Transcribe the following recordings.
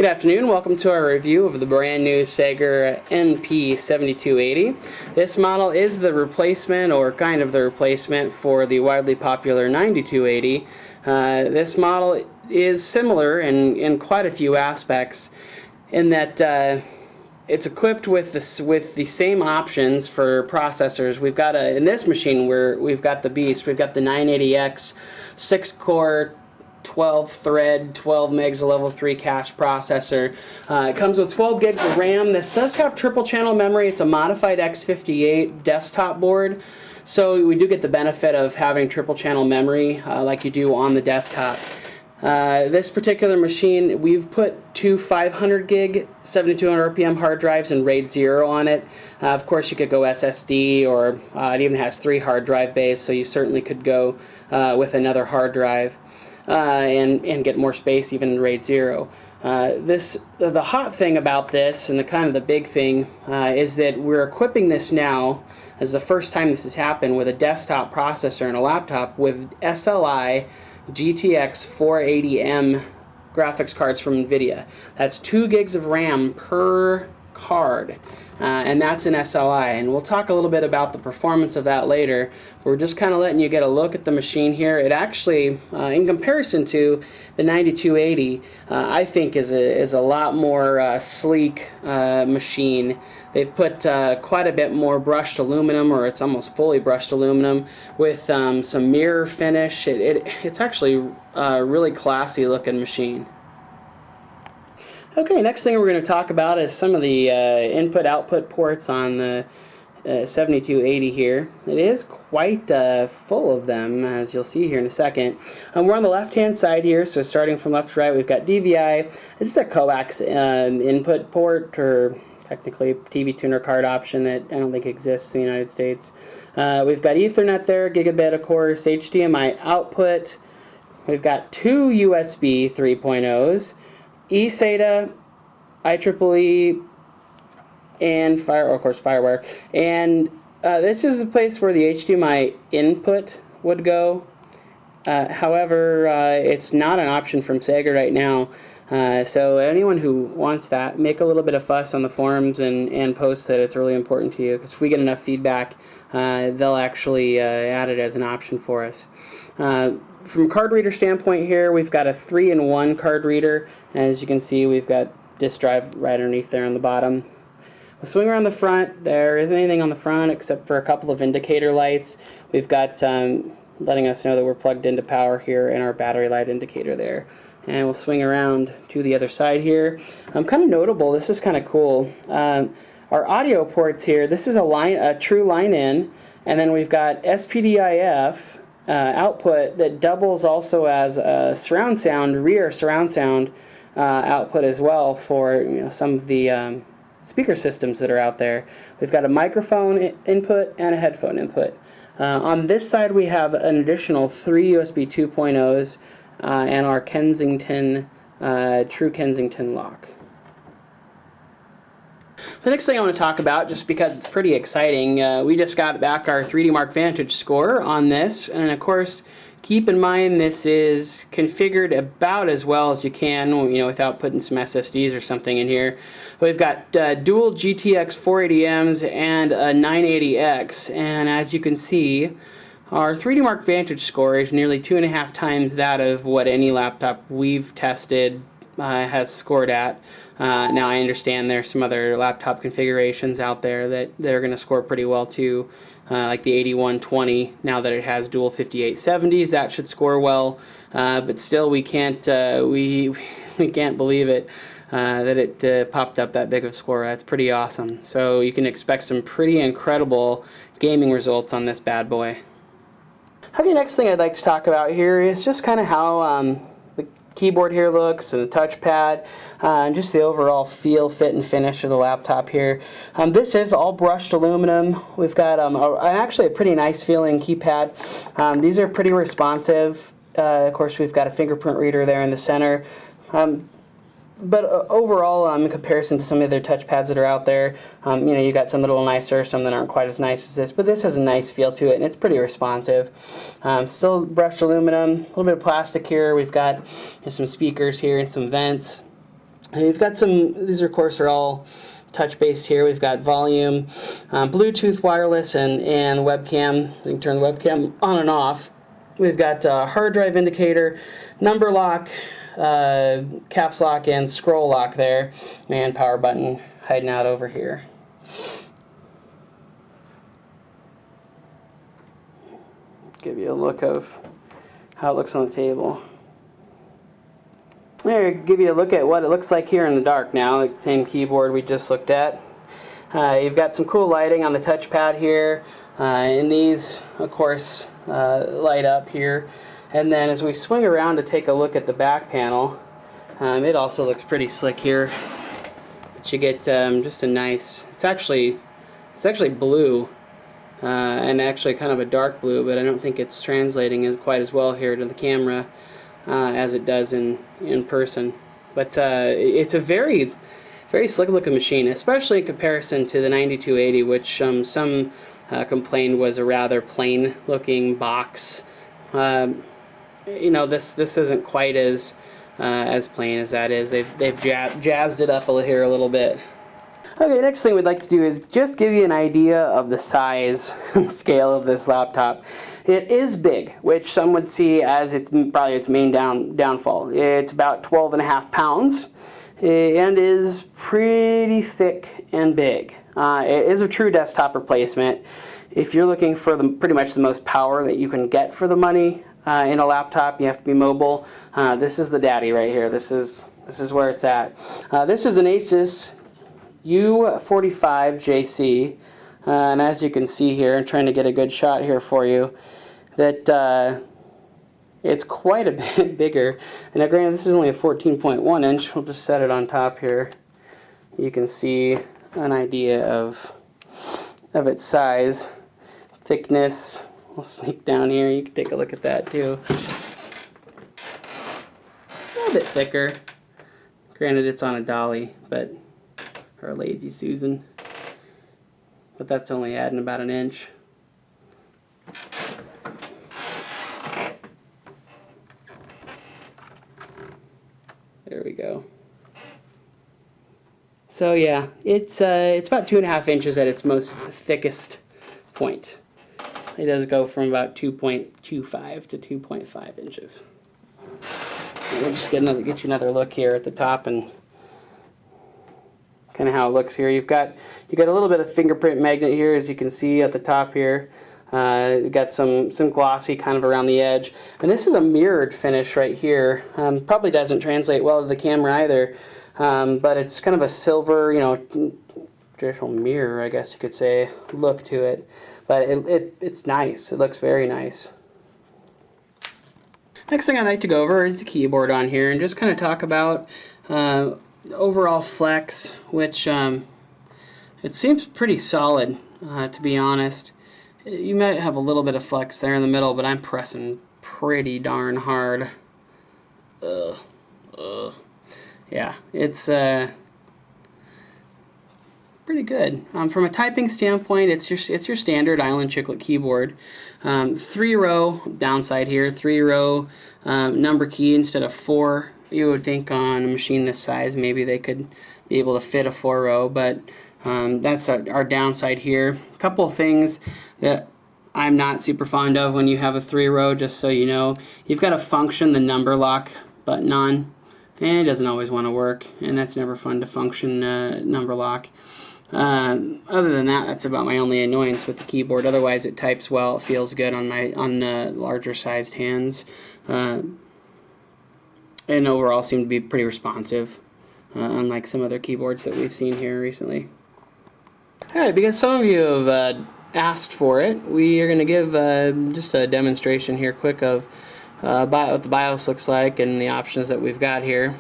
Good afternoon, welcome to our review of the brand new Sega NP7280. This model is the replacement, or kind of the replacement, for the widely popular 9280. This model is similar in quite a few aspects, in that it's equipped with the same options for processors. We've got in this machine we've got the beast. We've got the 980X 6-core 12-thread, 12 megs of level 3 cache processor. It comes with 12 gigs of RAM. This does have triple channel memory. It's a modified X58 desktop board, so we do get the benefit of having triple channel memory like you do on the desktop. This particular machine, we've put two 500 gig 7200 RPM hard drives and RAID 0 on it. Of course, you could go SSD, or it even has 3 hard drive bays, so you certainly could go with another hard drive and get more space even in RAID 0. The hot thing about this, and the big thing, is that we're equipping this now, as the first time this has happened, with a desktop processor and a laptop with SLI GTX 480M graphics cards from NVIDIA. That's 2 gigs of RAM per card, and that's an SLI, and we'll talk a little bit about the performance of that later. We're just kind of letting you get a look at the machine here. It actually, in comparison to the 9280, I think is a lot more sleek machine. They've put quite a bit more brushed aluminum, or it's almost fully brushed aluminum, with some mirror finish. It's actually a really classy looking machine. Okay, next thing we're going to talk about is some of the input-output ports on the 7280 here. It is quite full of them, as you'll see here in a second. We're on the left-hand side here, so starting from left to right, we've got DVI. It's a coax input port, or technically TV tuner card option that I don't think exists in the United States. We've got Ethernet there, gigabit of course, HDMI output. We've got 2 USB 3.0s. eSATA, IEEE, and of course FireWire. And this is the place where the HDMI input would go. However, it's not an option from Sega right now. So anyone who wants that, make a little bit of fuss on the forums and post that it's really important to you, because if we get enough feedback, they'll actually add it as an option for us. From a card reader standpoint here, we've got a 3-in-1 card reader. As you can see, we've got disk drive right underneath there on the bottom. We'll swing around the front. There isn't anything on the front except for a couple of indicator lights. We've got letting us know that we're plugged into power here, and our battery light indicator there. And we'll swing around to the other side here. Kind of notable, this is kind of cool. Our audio ports here, this is a true line in, and then we've got SPDIF output that doubles also as a surround sound, rear surround sound output as well for some of the speaker systems that are out there. We've got a microphone input and a headphone input. On this side we have an additional 3 USB 2.0s and our Kensington, true Kensington lock. The next thing I want to talk about, just because it's pretty exciting, we just got back our 3D Mark Vantage score on this, and of course keep in mind this is configured about as well as you can, without putting some SSDs or something in here. We've got dual GTX 480Ms and a 980X, and as you can see, our 3D Mark Vantage score is nearly 2.5 times that of what any laptop we've tested has scored at. Now I understand there's some other laptop configurations out there that are going to score pretty well too, like the 8120. Now that it has dual 5870s, that should score well, but still we can't we can't believe it that it popped up that big of a score. That's pretty awesome. So you can expect some pretty incredible gaming results on this bad boy. Okay, next thing I'd like to talk about here is just kind of how the keyboard here looks, and the touchpad, and just the overall feel, fit, and finish of the laptop here. This is all brushed aluminum. We've got actually a pretty nice feeling keypad. These are pretty responsive. Of course, we've got a fingerprint reader there in the center. But overall, in comparison to some of the other touchpads that are out there, you got some that are a little nicer, some that aren't quite as nice as this, but this has a nice feel to it, and it's pretty responsive. Still brushed aluminum, a little bit of plastic here. We've got some speakers here and some vents. And you've got some, these of course are all touch-based here. We've got volume, Bluetooth, wireless, and webcam. You can turn the webcam on and off. We've got hard drive indicator, number lock, caps lock, and scroll lock there, and power button hiding out over here. Give you a look of how it looks on the table. There, give you a look at what it looks like here in the dark now, the same keyboard we just looked at. You've got some cool lighting on the touchpad here, and these, of course, light up here. And then as we swing around to take a look at the back panel, it also looks pretty slick here. But you get just a nice, it's actually blue, and actually kind of a dark blue, but I don't think it's translating quite as well here to the camera as it does in person. But it's a very slick looking machine, especially in comparison to the 9280, which some complained was a rather plain looking box. You know, this isn't quite as plain as that is. They've jazzed it up here a little bit. Okay, next thing we'd like to do is just give you an idea of the size and scale of this laptop. It is big, which some would see as probably its main downfall. It's about 12.5 pounds and is pretty thick and big. It is a true desktop replacement. If you're looking for pretty much the most power that you can get for the money in a laptop, you have to be mobile. This is the daddy right here. This is where it's at. This is an Asus U45JC, and as you can see here, I'm trying to get a good shot here for you, that it's quite a bit bigger. And now granted, this is only a 14.1 inch. We'll just set it on top here. You can see an idea of its size, thickness. We'll sneak down here. You can take a look at that too. A little bit thicker. Granted, it's on a dolly, but or a Lazy Susan, but that's only adding about an inch. There we go. So yeah, it's about 2.5 inches at its most thickest point. It does go from about 2.25 to 2.5 inches. And we'll just get you another look here at the top and kind of how it looks here. You got a little bit of fingerprint magnet here, as you can see at the top here. Got some glossy kind of around the edge, and this is a mirrored finish right here. Probably doesn't translate well to the camera either, but it's kind of a silver, you know, traditional mirror, I guess you could say, look to it. But it's nice. It looks very nice. Next thing I'd like to go over is the keyboard on here, and just kind of talk about overall flex, which it seems pretty solid, to be honest. You might have a little bit of flex there in the middle, but I'm pressing pretty darn hard. Yeah, it's pretty good. From a typing standpoint, it's your standard Island Chiclet keyboard. 3-row downside here, 3-row number key instead of 4. You would think on a machine this size maybe they could be able to fit a 4-row, but that's our downside here. A couple of things that I'm not super fond of when you have a 3-row, just so you know. You've got to function the number lock button on, and it doesn't always want to work, and that's never fun to function number lock. Other than that, that's about my only annoyance with the keyboard. Otherwise, it types well. It feels good on larger sized hands. And overall seem to be pretty responsive, unlike some other keyboards that we've seen here recently. Alright, because some of you have asked for it, we are going to give just a demonstration here quick of what the BIOS looks like and the options that we've got here.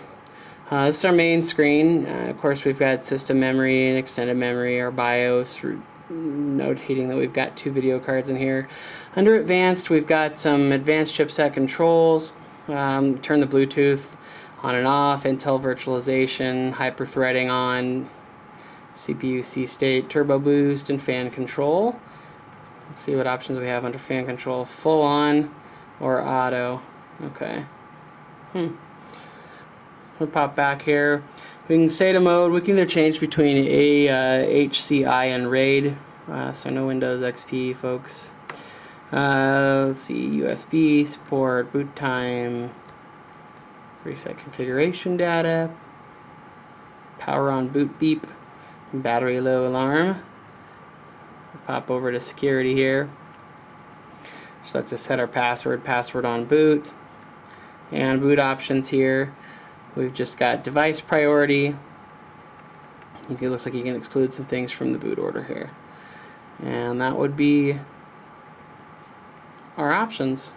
This is our main screen. Of course, we've got system memory and extended memory, our BIOS, notating that we've got 2 video cards in here. Under advanced, we've got some advanced chipset controls. Turn the Bluetooth on and off, Intel virtualization, hyper-threading on, CPU C-state, turbo boost, and fan control. Let's see what options we have under fan control. Full on or auto. Okay. We'll pop back here. We can SATA mode. We can either change between HCI and RAID. So no Windows XP, folks. Let's see, USB support, boot time, reset configuration data, power on boot beep, battery low alarm. Pop over to security here. So let's just set our password on boot, and boot options here. We've just got device priority. It looks like you can exclude some things from the boot order here, and that would be our options.